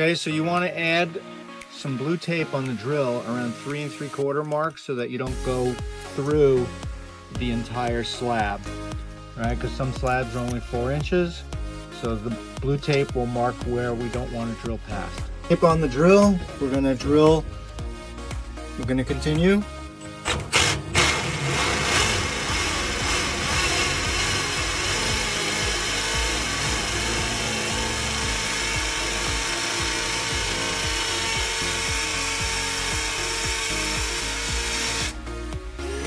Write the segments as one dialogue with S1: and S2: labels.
S1: Okay, so you want to add some blue tape on the drill around 3 3/4 mark so that you don't go through the entire slab, right? Because some slabs are only 4 inches, so the blue tape will mark where we don't want to drill past. Tape on the drill, we're going to drill, we're going to continue.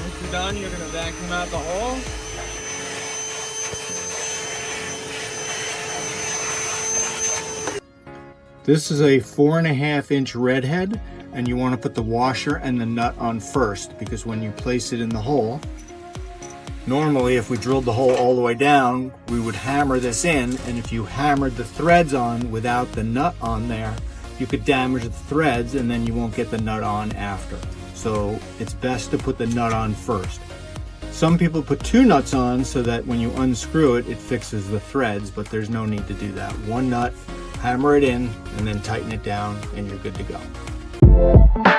S2: Once you're done, you're going to vacuum out the hole.
S1: This is a 4.5 inch redhead, and you want to put the washer and the nut on first, because when you place it in the hole, normally if we drilled the hole all the way down, we would hammer this in, and if you hammered the threads on without the nut on there, you could damage the threads and then you won't get the nut on after. So it's best to put the nut on first. Some people put 2 nuts on so that when you unscrew it, it fixes the threads, but there's no need to do that. 1 nut, hammer it in, and then tighten it down, and you're good to go.